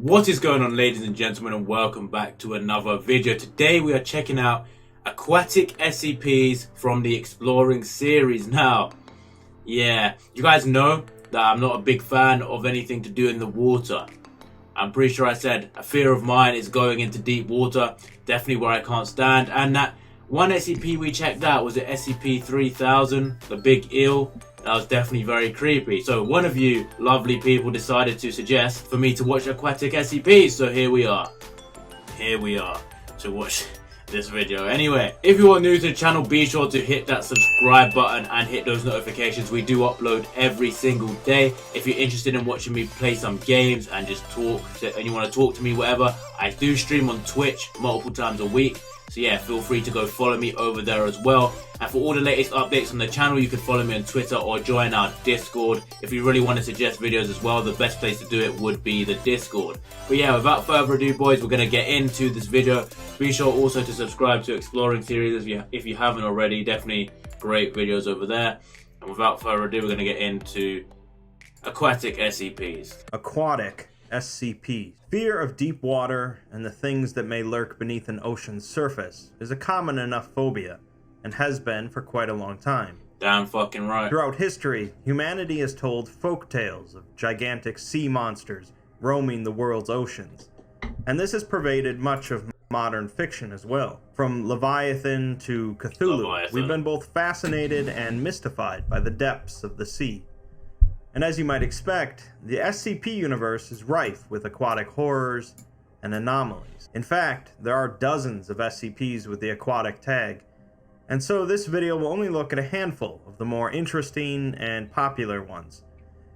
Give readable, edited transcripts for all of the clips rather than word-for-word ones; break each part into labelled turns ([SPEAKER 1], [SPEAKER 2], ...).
[SPEAKER 1] What is going on, ladies and gentlemen, and welcome back to another video. Today we are checking out Aquatic SCPs from the Exploring series. Now, yeah, you guys know that I'm not a big fan of anything to do in the water. I'm pretty sure I said a fear of mine is going into deep water, definitely where I can't stand. And that one SCP we checked out was the SCP-3000, the big eel. That was definitely very creepy. So one of you lovely people decided to suggest for me to watch Aquatic SCPs. So here we are. Here we are to watch this video. Anyway, if you are new to the channel, be sure to hit that subscribe button and hit those notifications. We do upload every single day. If you're interested in watching me play some games and just talk and you want to talk to me, whatever, I do stream on Twitch multiple times a week. So yeah, feel free to go follow me over there as well. And for all the latest updates on the channel, you can follow me on Twitter or join our Discord. If you really want to suggest videos as well, the best place to do it would be the Discord. But yeah, without further ado, boys, we're going to get into this video. Be sure also to subscribe to Exploring series if you haven't already. Definitely great videos over there. And without further ado, we're going to get into Aquatic SCPs.
[SPEAKER 2] Aquatic SCP. Fear of deep water and the things that may lurk beneath an ocean's surface is a common enough phobia, and has been for quite a long time.
[SPEAKER 1] Damn fucking right.
[SPEAKER 2] Throughout history, humanity has told folk tales of gigantic sea monsters roaming the world's oceans, and this has pervaded much of modern fiction as well. From Leviathan to Cthulhu, we've been both fascinated and mystified by the depths of the sea. And as you might expect, the SCP universe is rife with aquatic horrors and anomalies. In fact, there are dozens of SCPs with the aquatic tag, and so this video will only look at a handful of the more interesting and popular ones,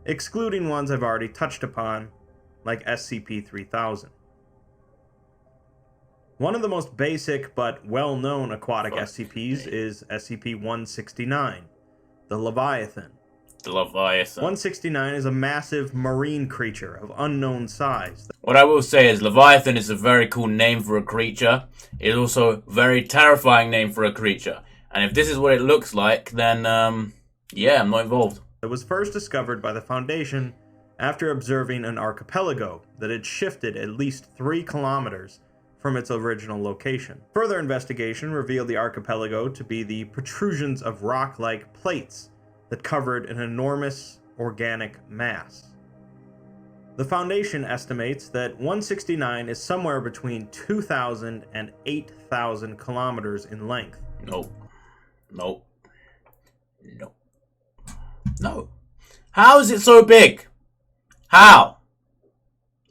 [SPEAKER 2] excluding ones I've already touched upon, like SCP-3000. One of the most basic but well-known aquatic SCPs is SCP-169 the Leviathan.
[SPEAKER 1] The Leviathan.
[SPEAKER 2] 169 is a massive marine creature of unknown size.
[SPEAKER 1] What I will say is Leviathan is a very cool name for a creature. It is also a very terrifying name for a creature. And if this is what it looks like, then, yeah, I'm not involved.
[SPEAKER 2] It was first discovered by the Foundation after observing an archipelago that had shifted at least 3 kilometers from its original location. Further investigation revealed the archipelago to be the protrusions of rock-like plates that covered an enormous organic mass. The Foundation estimates that 169 is somewhere between 2,000 and 8,000 kilometers in length.
[SPEAKER 1] Nope. Nope. Nope. No. How is it so big? How?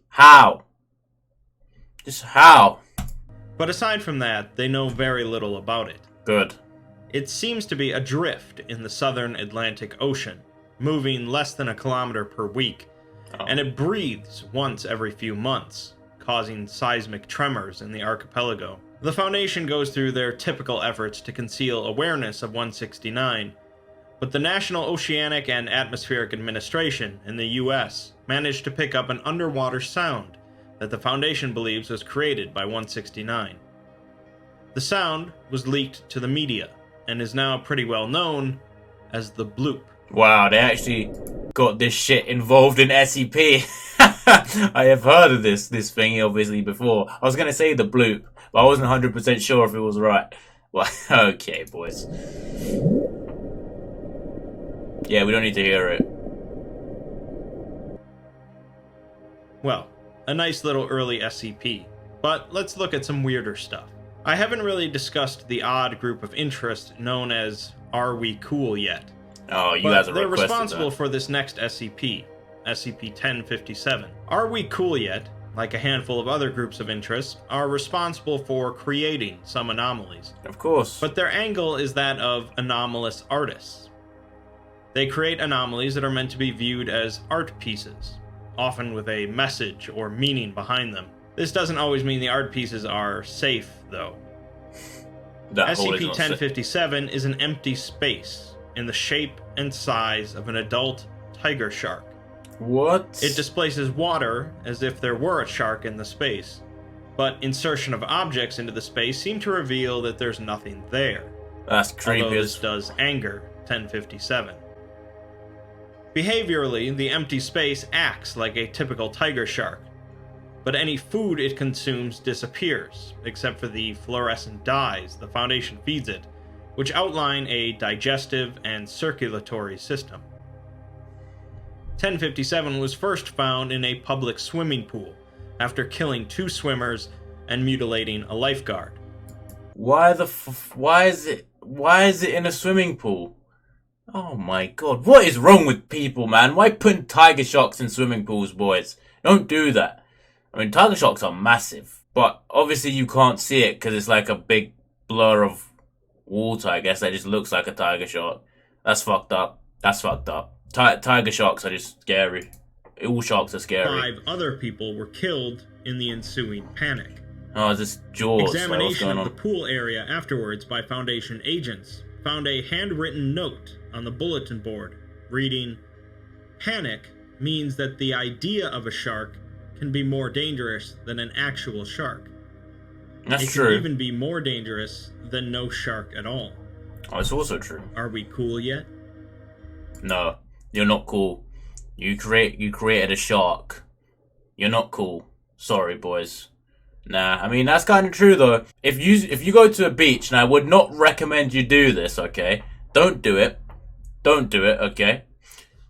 [SPEAKER 1] How? Just how?
[SPEAKER 2] But aside from that, they know very little about it.
[SPEAKER 1] Good.
[SPEAKER 2] It seems to be adrift in the southern Atlantic Ocean, moving less than a kilometer per week, and it breathes once every few months, causing seismic tremors in the archipelago. The Foundation goes through their typical efforts to conceal awareness of 169, but the National Oceanic and Atmospheric Administration in the US managed to pick up an underwater sound that the Foundation believes was created by 169. The sound was leaked to the media, and is now pretty well known as the bloop.
[SPEAKER 1] Wow, they actually got this shit involved in SCP. I have heard of this thingy obviously before. I was gonna say the bloop, but I wasn't 100% sure if it was right. Well, okay, boys. Yeah, we don't need to hear it.
[SPEAKER 2] Well, a nice little early SCP, but let's look at some weirder stuff. I haven't really discussed the odd group of interest known as Are We Cool yet.
[SPEAKER 1] Oh, you guys are
[SPEAKER 2] they're responsible for this next SCP, SCP-1057. Are We Cool yet, like a handful of other groups of interest, are responsible for creating some anomalies.
[SPEAKER 1] Of course.
[SPEAKER 2] But their angle is that of anomalous artists. They create anomalies that are meant to be viewed as art pieces, often with a message or meaning behind them. This doesn't always mean the art pieces are safe, though. SCP-1057 is an empty space in the shape and size of an adult tiger shark.
[SPEAKER 1] What?
[SPEAKER 2] It displaces water as if there were a shark in the space, but insertion of objects into the space seem to reveal that there's nothing there.
[SPEAKER 1] That's creepy.
[SPEAKER 2] Although this does anger 1057. Behaviorally, the empty space acts like a typical tiger shark, but any food it consumes disappears, except for the fluorescent dyes the Foundation feeds it, which outline a digestive and circulatory system. 1057 was first found in a public swimming pool, after killing 2 swimmers and mutilating a lifeguard.
[SPEAKER 1] Why is it in a swimming pool? Oh my god, what is wrong with people, man? Why putting tiger sharks in swimming pools, boys? Don't do that. I mean, tiger sharks are massive, but obviously you can't see it because it's like a big blur of water, I guess, that just looks like a tiger shark. That's fucked up. That's fucked up. Tiger sharks are just scary. All sharks are scary.
[SPEAKER 2] 5 other people were killed in the ensuing panic.
[SPEAKER 1] Oh, is this Jaws?
[SPEAKER 2] Examination of the pool area afterwards by Foundation agents found a handwritten note on the bulletin board reading, "Panic means that the idea of a shark can be more dangerous than an actual shark.
[SPEAKER 1] That's true.
[SPEAKER 2] It can even be more dangerous than no shark at all."
[SPEAKER 1] Oh, it's also true.
[SPEAKER 2] Are we cool yet?
[SPEAKER 1] No, you're not cool. You created a shark. You're not cool. Sorry, boys. Nah, I mean, that's kind of true, though. If you go to a beach, and I would not recommend you do this, okay? Don't do it. Don't do it, okay?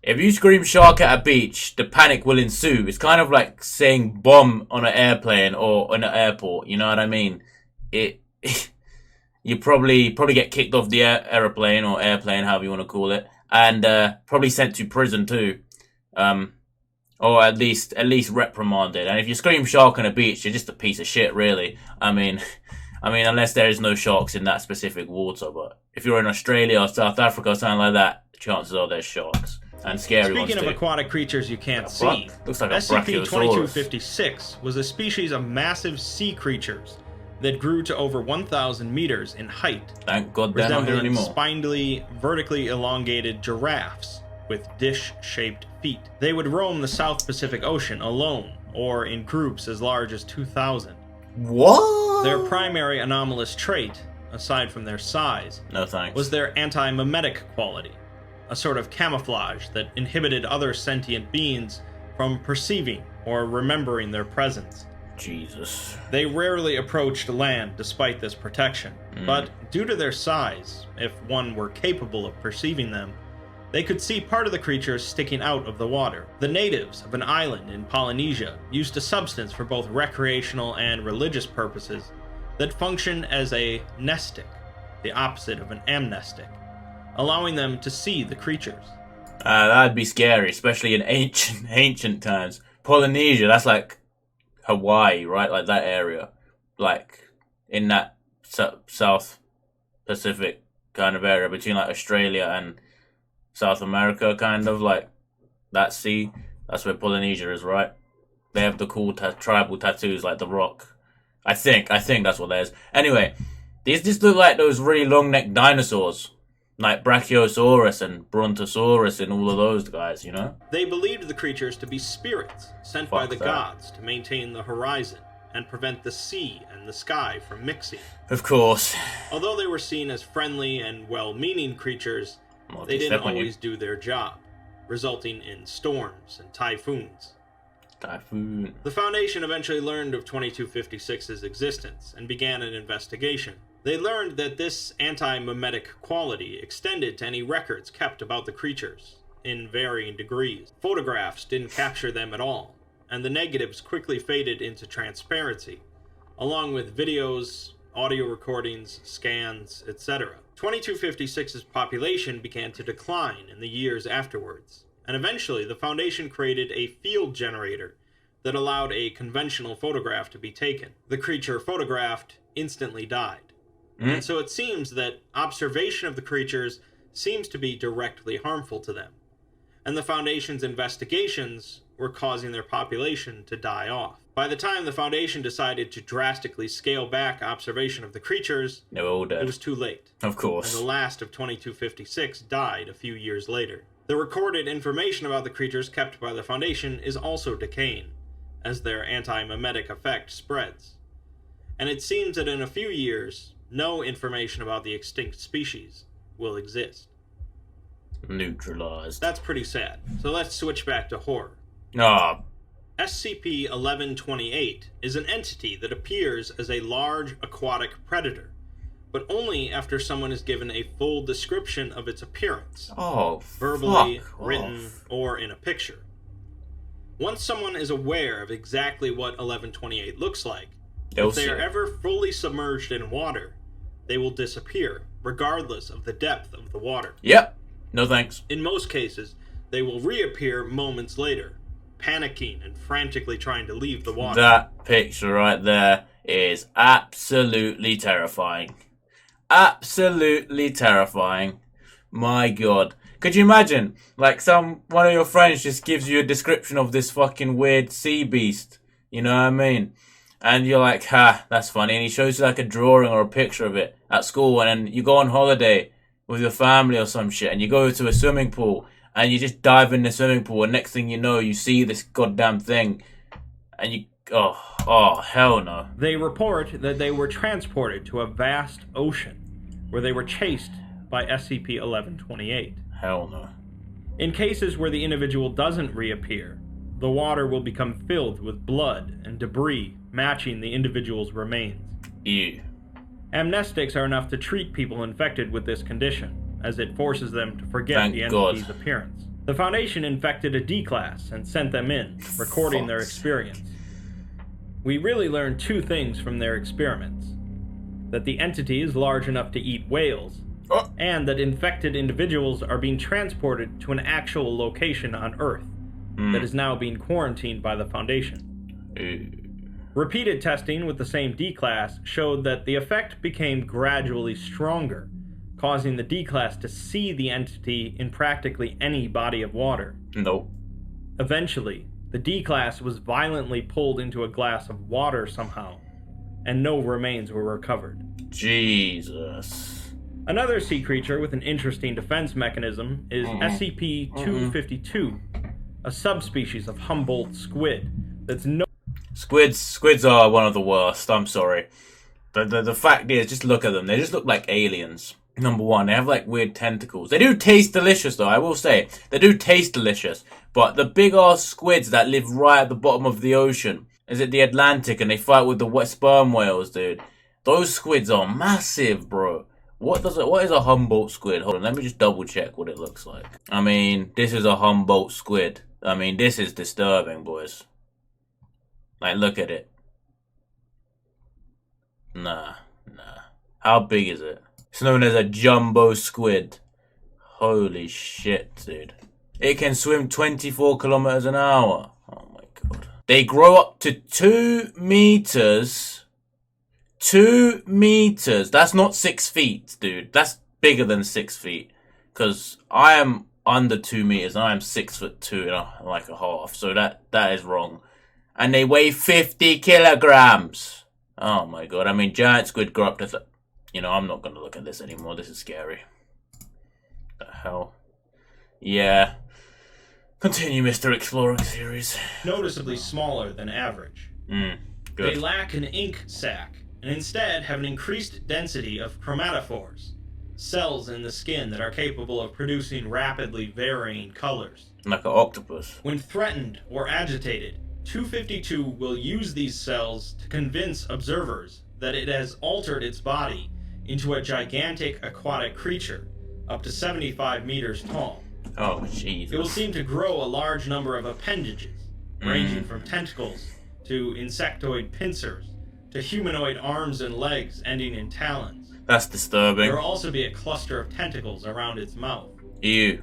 [SPEAKER 1] If you scream shark at a beach, the panic will ensue. It's kind of like saying bomb on an airplane or in an airport, you know what I mean? You probably get kicked off the airplane or airplane, however you want to call it, and probably sent to prison too. Or at least reprimanded. And if you scream shark on a beach, you're just a piece of shit, really. I mean, unless there is no sharks in that specific water. But if you're in Australia or South Africa or something like that, chances are there's sharks. And scary ones too.
[SPEAKER 2] Speaking of aquatic creatures you can't see,
[SPEAKER 1] looks like a
[SPEAKER 2] SCP-2256 was a species of massive sea creatures that grew to over 1,000 meters in height.
[SPEAKER 1] Thank God they're not here
[SPEAKER 2] resembling
[SPEAKER 1] anymore.
[SPEAKER 2] spindly, vertically elongated giraffes with dish-shaped feet. They would roam the South Pacific Ocean alone, or in groups as large as 2,000.
[SPEAKER 1] What?
[SPEAKER 2] Their primary anomalous trait, aside from their size,
[SPEAKER 1] No thanks.
[SPEAKER 2] was their anti-mimetic quality, a sort of camouflage that inhibited other sentient beings from perceiving or remembering their presence.
[SPEAKER 1] Jesus.
[SPEAKER 2] They rarely approached land despite this protection, but due to their size, if one were capable of perceiving them, they could see part of the creatures sticking out of the water. The natives of an island in Polynesia used a substance for both recreational and religious purposes that functioned as a nestic, the opposite of an amnestic, allowing them to see the creatures.
[SPEAKER 1] That'd be scary, especially in ancient times. Polynesia, that's like Hawaii, right? Like that area. Like in that South Pacific kind of area between like Australia and South America, kind of like that sea. That's where Polynesia is, right? They have the cool tribal tattoos like the Rock. I think that's what that is. Anyway, these just look like those really long-necked dinosaurs. Like Brachiosaurus and Brontosaurus and all of those guys, you know?
[SPEAKER 2] They believed the creatures to be spirits sent by the gods to maintain the horizon and prevent the sea and the sky from mixing.
[SPEAKER 1] Of course.
[SPEAKER 2] Although they were seen as friendly and well-meaning creatures, they didn't always do their job, resulting in storms and typhoons. The Foundation eventually learned of 2256's existence and began an investigation. They learned that this anti-mimetic quality extended to any records kept about the creatures, in varying degrees. Photographs didn't capture them at all, and the negatives quickly faded into transparency, along with videos, audio recordings, scans, etc. 2256's population began to decline in the years afterwards, and eventually the Foundation created a field generator that allowed a conventional photograph to be taken. The creature photographed instantly died. And so it seems that observation of the creatures seems to be directly harmful to them, and the Foundation's investigations were causing their population to die off. By the time the Foundation decided to drastically scale back observation of the creatures,
[SPEAKER 1] they were all dead.
[SPEAKER 2] It was too late.
[SPEAKER 1] Of course.
[SPEAKER 2] And the last of 2256 died a few years later. The recorded information about the creatures kept by the Foundation is also decaying, as their anti-mimetic effect spreads. And it seems that in a few years, no information about the extinct species will exist.
[SPEAKER 1] Neutralized.
[SPEAKER 2] That's pretty sad. So let's switch back to horror.
[SPEAKER 1] Ah,
[SPEAKER 2] SCP-1128 is an entity that appears as a large aquatic predator, but only after someone is given a full description of its appearance, verbally, written, or in a picture. Once someone is aware of exactly what 1128 looks like, if they are ever fully submerged in water, they will disappear, regardless of the depth of the water.
[SPEAKER 1] Yep. No thanks.
[SPEAKER 2] In most cases, they will reappear moments later, panicking and frantically trying to leave the water.
[SPEAKER 1] That picture right there is absolutely terrifying. Absolutely terrifying. My god. Could you imagine, like, one of your friends just gives you a description of this fucking weird sea beast? You know what I mean? And you're like, ha, that's funny. And he shows you like a drawing or a picture of it at school. And then you go on holiday with your family or some shit. And you go to a swimming pool. And you just dive in the swimming pool. And next thing you know, you see this goddamn thing. And you, oh, hell no.
[SPEAKER 2] They report that they were transported to a vast ocean where they were chased by SCP-1128.
[SPEAKER 1] Hell no.
[SPEAKER 2] In cases where the individual doesn't reappear, the water will become filled with blood and debris matching the individual's remains.
[SPEAKER 1] Ew.
[SPEAKER 2] Amnestics are enough to treat people infected with this condition, as it forces them to forget the entity's appearance. The Foundation infected a D-Class and sent them in, recording their experience. We really learned two things from their experiments: that the entity is large enough to eat whales, and that infected individuals are being transported to an actual location on Earth that is now being quarantined by the Foundation. Repeated testing with the same D-Class showed that the effect became gradually stronger, causing the D-Class to see the entity in practically any body of water.
[SPEAKER 1] Nope.
[SPEAKER 2] Eventually, the D-Class was violently pulled into a glass of water somehow, and no remains were recovered.
[SPEAKER 1] Jesus.
[SPEAKER 2] Another sea creature with an interesting defense mechanism is SCP-252, a subspecies of Humboldt squid that's
[SPEAKER 1] Squids are one of the worst, I'm sorry. The fact is, just look at them. They just look like aliens. Number one, they have like weird tentacles. They do taste delicious though, I will say. They do taste delicious. But the big ass squids that live right at the bottom of the ocean, is it the Atlantic, and they fight with the sperm whales, dude. Those squids are massive, bro. What is a Humboldt squid? Hold on, let me just double check what it looks like. I mean, this is a Humboldt squid. I mean, this is disturbing, boys. Like, look at it. Nah. How big is it? It's known as a jumbo squid. Holy shit, dude. It can swim 24 kilometers an hour. Oh my god. They grow up to 2 meters. 2 meters. That's not 6 feet, dude. That's bigger than 6 feet. Because I am under 2 meters and I am 6'2" and like a half. So that is wrong. And they weigh 50 kilograms. Oh my god. I mean, giant squid grow up to... You know, I'm not going to look at this anymore. This is scary. The hell? Yeah. Continue, Mr. Exploring Series.
[SPEAKER 2] Noticeably smaller than average.
[SPEAKER 1] Good.
[SPEAKER 2] They lack an ink sac, and instead have an increased density of chromatophores, cells in the skin that are capable of producing rapidly varying colors.
[SPEAKER 1] Like an octopus.
[SPEAKER 2] When threatened or agitated, 252 will use these cells to convince observers that it has altered its body into a gigantic aquatic creature, up to 75 meters tall.
[SPEAKER 1] Oh, Jesus.
[SPEAKER 2] It will seem to grow a large number of appendages, ranging from tentacles to insectoid pincers to humanoid arms and legs ending in talons.
[SPEAKER 1] That's disturbing.
[SPEAKER 2] There will also be a cluster of tentacles around its mouth.
[SPEAKER 1] Ew.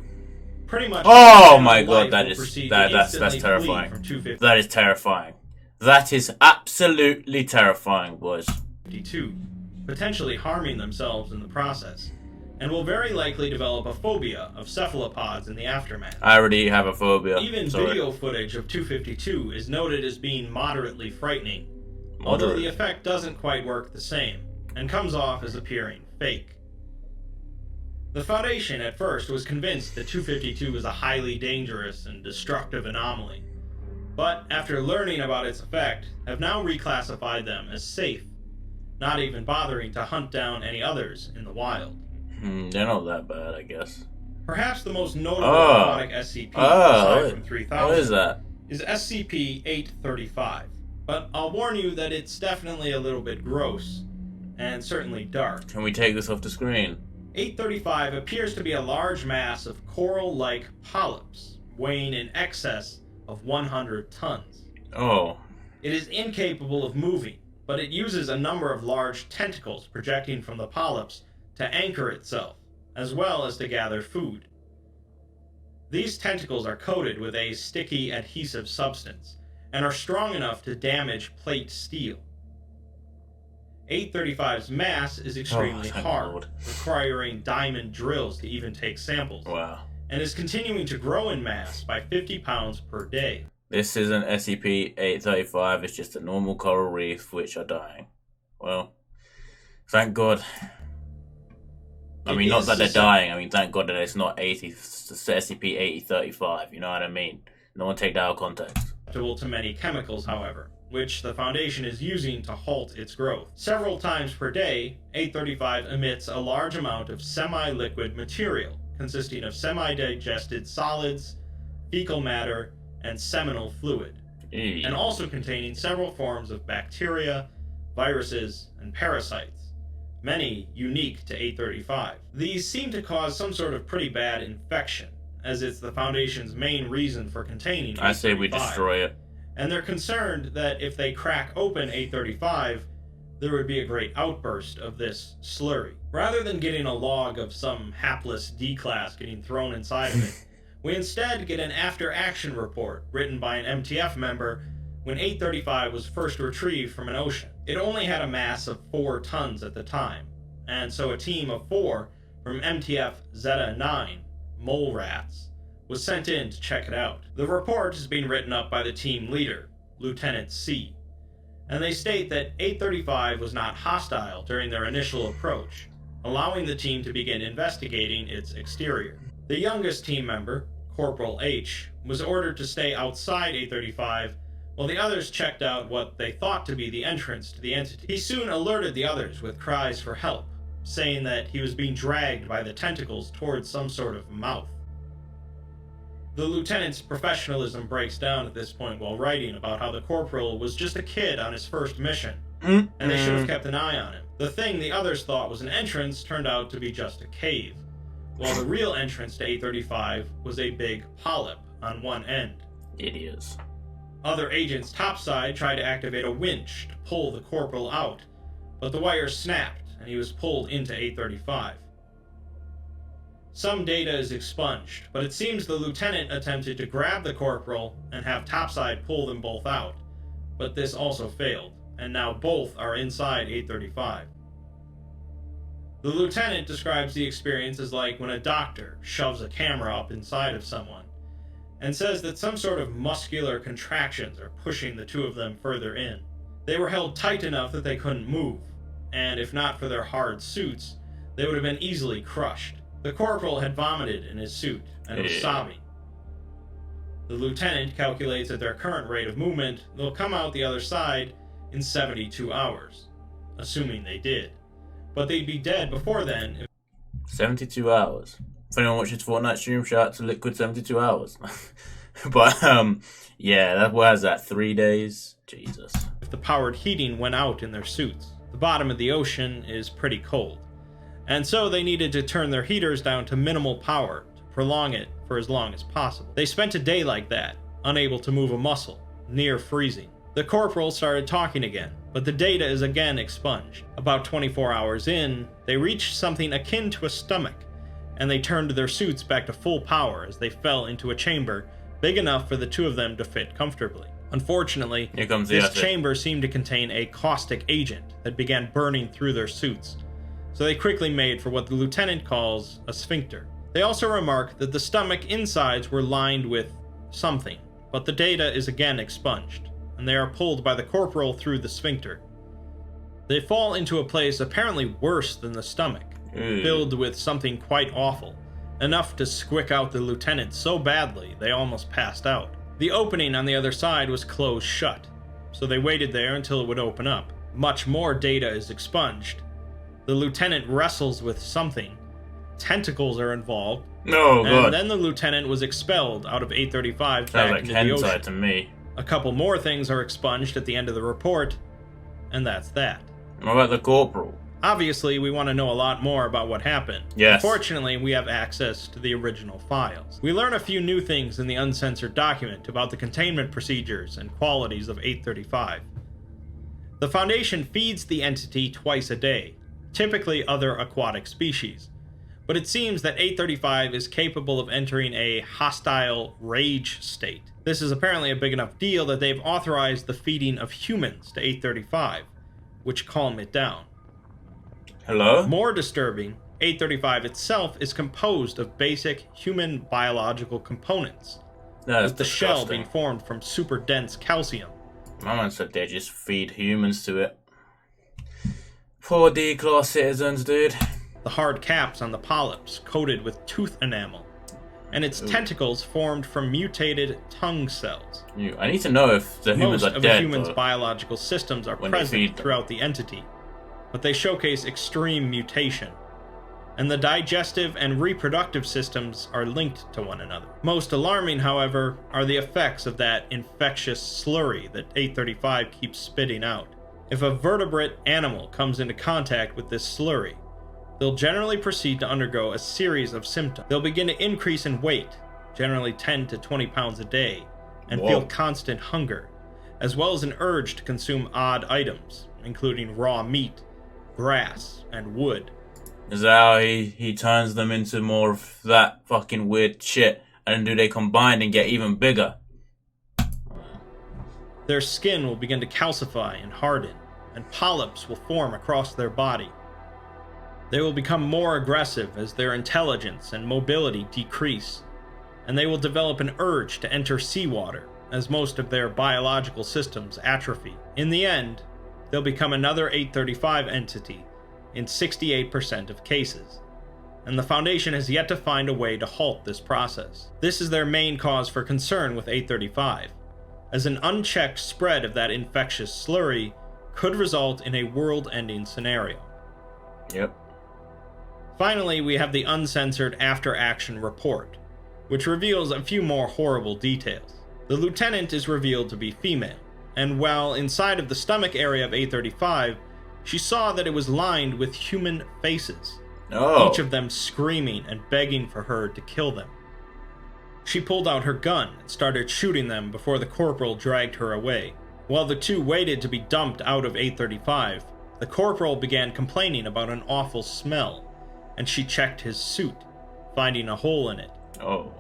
[SPEAKER 2] Pretty much.
[SPEAKER 1] Oh my god, that's terrifying. That is terrifying. That is absolutely terrifying, boys.
[SPEAKER 2] 52, potentially harming themselves in the process, and will very likely develop a phobia of cephalopods in the aftermath.
[SPEAKER 1] I already have a phobia.
[SPEAKER 2] Even video footage of 252 is noted as being moderately frightening, although the effect doesn't quite work the same, and comes off as appearing fake. The Foundation at first was convinced that 252 was a highly dangerous and destructive anomaly, but after learning about its effect, have now reclassified them as safe, not even bothering to hunt down any others in the wild.
[SPEAKER 1] They're not that bad, I guess.
[SPEAKER 2] Perhaps the most notable aquatic SCP, aside from 3000,
[SPEAKER 1] what is that?
[SPEAKER 2] is SCP-835, but I'll warn you that it's definitely a little bit gross, and certainly dark.
[SPEAKER 1] Can we take this off the screen?
[SPEAKER 2] 835 appears to be a large mass of coral-like polyps, weighing in excess of 100 tons.
[SPEAKER 1] Oh.
[SPEAKER 2] It is incapable of moving, but it uses a number of large tentacles projecting from the polyps to anchor itself, as well as to gather food. These tentacles are coated with a sticky adhesive substance, and are strong enough to damage plate steel. 835's mass is extremely hard, requiring diamond drills to even take samples.
[SPEAKER 1] Wow.
[SPEAKER 2] And is continuing to grow in mass by 50 pounds per day.
[SPEAKER 1] This isn't SCP-835, it's just a normal coral reef which are dying. Well, thank God. I mean, not that they're dying, I mean, thank God that it's not SCP-835, you know what I mean? No one take that out of context.
[SPEAKER 2] Susceptible to many chemicals, however, which the Foundation is using to halt its growth. Several times per day, 835 emits a large amount of semi-liquid material, consisting of semi-digested solids, fecal matter, and seminal fluid, and also containing several forms of bacteria, viruses, and parasites, many unique to 835. These seem to cause some sort of pretty bad infection, as it's the Foundation's main reason for containing 835.
[SPEAKER 1] I say we destroy it.
[SPEAKER 2] And they're concerned that if they crack open 835, there would be a great outburst of this slurry. Rather than getting a log of some hapless D-class getting thrown inside of it, we instead get an after-action report written by an MTF member when 835 was first retrieved from an ocean. It only had a mass of 4 tons at the time, and so a team of 4 from MTF Zeta 9, mole rats, was sent in to check it out. The report is being written up by the team leader, Lieutenant C, and they state that 835 was not hostile during their initial approach, allowing the team to begin investigating its exterior. The youngest team member, Corporal H, was ordered to stay outside 835 while the others checked out what they thought to be the entrance to the entity. He soon alerted the others with cries for help, saying that he was being dragged by the tentacles towards some sort of mouth. The lieutenant's professionalism breaks down at this point while writing about how the corporal was just a kid on his first mission, and they should have kept an eye on him. The thing the others thought was an entrance turned out to be just a cave, while the real entrance to 835 was a big polyp on one end.
[SPEAKER 1] Idiots.
[SPEAKER 2] Other agents topside tried to activate a winch to pull the corporal out, but the wire snapped and he was pulled into 835. Some data is expunged, but it seems the lieutenant attempted to grab the corporal and have topside pull them both out, but this also failed, and now both are inside 835. The lieutenant describes the experience as like when a doctor shoves a camera up inside of someone, and says that some sort of muscular contractions are pushing the two of them further in. They were held tight enough that they couldn't move, and if not for their hard suits, they would have been easily crushed. The corporal had vomited in his suit and was sobbing. The lieutenant calculates at their current rate of movement, they'll come out the other side in 72 hours, assuming they did. But they'd be dead before then.
[SPEAKER 1] 72 hours. If anyone watches Fortnite stream, shout out to Liquid 72 hours. But, yeah, that was that, 3 days? Jesus.
[SPEAKER 2] If the powered heating went out in their suits. The bottom of the ocean is pretty cold, and so they needed to turn their heaters down to minimal power to prolong it for as long as possible. They spent a day like that, unable to move a muscle, near freezing. The corporal started talking again, but the data is again expunged. About 24 hours in, they reached something akin to a stomach, and they turned their suits back to full power as they fell into a chamber big enough for the two of them to fit comfortably. Unfortunately, this chamber seemed to contain a caustic agent that began burning through their suits, so they quickly made for what the lieutenant calls a sphincter. They also remark that the stomach insides were lined with something, but the data is again expunged, and they are pulled by the corporal through the sphincter. They fall into a place apparently worse than the stomach, filled with something quite awful, enough to squick out the lieutenant so badly they almost passed out. The opening on the other side was closed shut, so they waited there until it would open up. Much more data is expunged. The lieutenant wrestles with something, tentacles are involved.
[SPEAKER 1] Oh, God.
[SPEAKER 2] And then the lieutenant was expelled out of 835
[SPEAKER 1] Sounds
[SPEAKER 2] back
[SPEAKER 1] like
[SPEAKER 2] into the
[SPEAKER 1] hentai
[SPEAKER 2] ocean.
[SPEAKER 1] to me.
[SPEAKER 2] A couple more things are expunged at the end of the report, and that's that.
[SPEAKER 1] What about the corporal?
[SPEAKER 2] Obviously, we want to know a lot more about what happened.
[SPEAKER 1] Yes.
[SPEAKER 2] Fortunately, we have access to the original files. We learn a few new things in the uncensored document about the containment procedures and qualities of 835. The Foundation feeds the entity twice a day, typically other aquatic species, but it seems that 835 is capable of entering a hostile rage state. This is apparently a big enough deal that they've authorized the feeding of humans to 835, which calm it down.
[SPEAKER 1] Hello?
[SPEAKER 2] More disturbing, 835 itself is composed of basic human biological components,
[SPEAKER 1] That's
[SPEAKER 2] with the shell
[SPEAKER 1] disgusting.
[SPEAKER 2] being formed from super dense calcium.
[SPEAKER 1] My man said they just feed humans to it. Poor D-class citizens, dude.
[SPEAKER 2] The hard caps on the polyps coated with tooth enamel, and its tentacles formed from mutated tongue cells.
[SPEAKER 1] I need to know if the humans
[SPEAKER 2] Most
[SPEAKER 1] are
[SPEAKER 2] of
[SPEAKER 1] dead.
[SPEAKER 2] a human's
[SPEAKER 1] though.
[SPEAKER 2] biological systems are
[SPEAKER 1] when they feed
[SPEAKER 2] present
[SPEAKER 1] them.
[SPEAKER 2] throughout the entity, but they showcase extreme mutation, and the digestive and reproductive systems are linked to one another. Most alarming, however, are the effects of that infectious slurry that 835 keeps spitting out. If a vertebrate animal comes into contact with this slurry, they'll generally proceed to undergo a series of symptoms. They'll begin to increase in weight, generally 10 to 20 pounds a day, and
[SPEAKER 1] Whoa.
[SPEAKER 2] feel constant hunger, as well as an urge to consume odd items, including raw meat, grass, and wood.
[SPEAKER 1] Is that how he turns them into more of that fucking weird shit? And do they combine and get even bigger?
[SPEAKER 2] Their skin will begin to calcify and harden, and polyps will form across their body. They will become more aggressive as their intelligence and mobility decrease, and they will develop an urge to enter seawater as most of their biological systems atrophy. In the end, they'll become another 835 entity in 68% of cases, and the Foundation has yet to find a way to halt this process. This is their main cause for concern with 835, as an unchecked spread of that infectious slurry could result in a world-ending scenario.
[SPEAKER 1] Yep.
[SPEAKER 2] Finally, we have the uncensored after-action report, which reveals a few more horrible details. The lieutenant is revealed to be female, and while inside of the stomach area of 835, she saw that it was lined with human faces,
[SPEAKER 1] Oh.
[SPEAKER 2] each of them screaming and begging for her to kill them. She pulled out her gun and started shooting them before the corporal dragged her away. While the two waited to be dumped out of 835, the corporal began complaining about an awful smell, and she checked his suit, finding a hole in it.
[SPEAKER 1] Oh.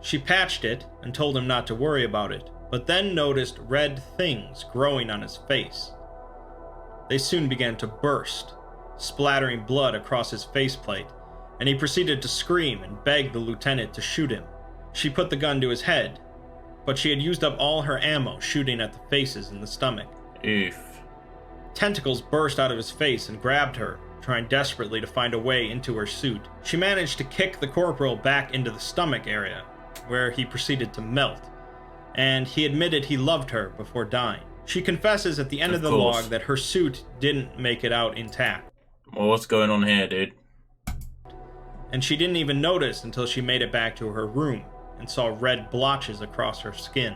[SPEAKER 2] She patched it and told him not to worry about it, but then noticed red things growing on his face. They soon began to burst, splattering blood across his faceplate, and he proceeded to scream and beg the lieutenant to shoot him. She put the gun to his head, but she had used up all her ammo shooting at the faces in the stomach.
[SPEAKER 1] Oof.
[SPEAKER 2] Tentacles burst out of his face and grabbed her, trying desperately to find a way into her suit. She managed to kick the corporal back into the stomach area, where he proceeded to melt, and he admitted he loved her before dying. She confesses at the end of the
[SPEAKER 1] course.
[SPEAKER 2] log that her suit didn't make it out intact,
[SPEAKER 1] Well, what's going on here, dude?
[SPEAKER 2] and she didn't even notice until she made it back to her room and saw red blotches across her skin.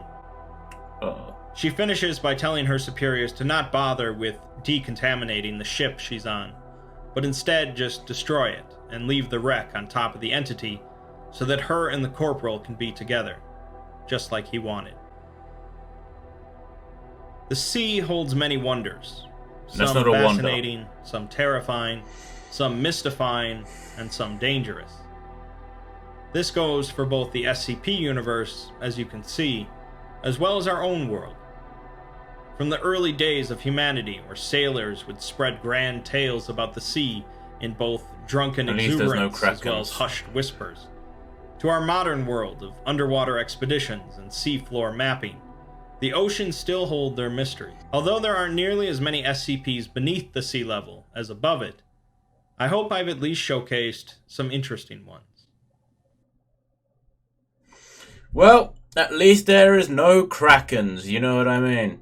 [SPEAKER 1] Uh-oh.
[SPEAKER 2] She finishes by telling her superiors to not bother with decontaminating the ship she's on, but instead just destroy it and leave the wreck on top of the entity so that her and the corporal can be together, just like he wanted. The sea holds many wonders.
[SPEAKER 1] That's
[SPEAKER 2] Some
[SPEAKER 1] not a wonder.
[SPEAKER 2] fascinating, some terrifying, some mystifying, and some dangerous. This goes for both the SCP universe, as you can see, as well as our own world. From the early days of humanity, where sailors would spread grand tales about the sea in both drunken
[SPEAKER 1] At least there's no
[SPEAKER 2] exuberance as well as
[SPEAKER 1] krakens.
[SPEAKER 2] hushed whispers, to our modern world of underwater expeditions and seafloor mapping, the oceans still hold their mysteries. Although there aren't nearly as many SCPs beneath the sea level as above it, I hope I've at least showcased some interesting ones.
[SPEAKER 1] Well, at least there is no krakens, you know what I mean?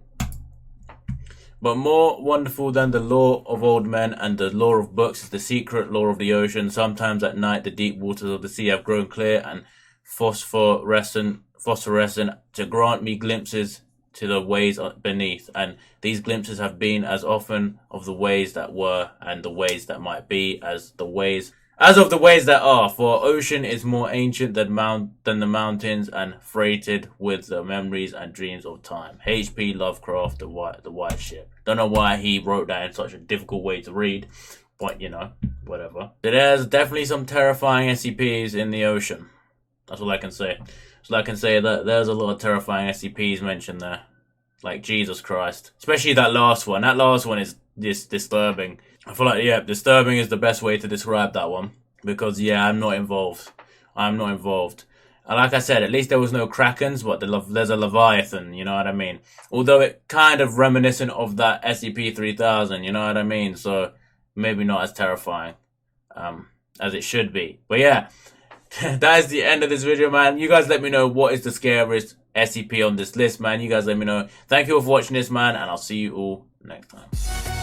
[SPEAKER 1] But more wonderful than the lore of old men and the lore of books is the secret lore of the ocean. Sometimes at night the deep waters of the sea have grown clear and phosphorescent to grant me glimpses to the ways beneath, and these glimpses have been as often of the ways that were and the ways that might be as of the ways that are, for ocean is more ancient than the mountains and freighted with the memories and dreams of time. H.P. Lovecraft, the White Ship. Don't know why he wrote that in such a difficult way to read, but you know, whatever. There's definitely some terrifying SCPs in the ocean. That's all I can say. So I can say that there's a lot of terrifying SCPs mentioned there. Like, Jesus Christ. Especially that last one. That last one is disturbing. I feel like, yeah, disturbing is the best way to describe that one. Because, yeah, I'm not involved. I'm not involved. And like I said, at least there was no Krakens, but there's a Leviathan, you know what I mean? Although it kind of reminiscent of that SCP-3000, you know what I mean? So, maybe not as terrifying as it should be. But yeah, that is the end of this video, man. You guys let me know what is the scariest SCP on this list, man. You guys let me know. Thank you all for watching this, man, and I'll see you all next time.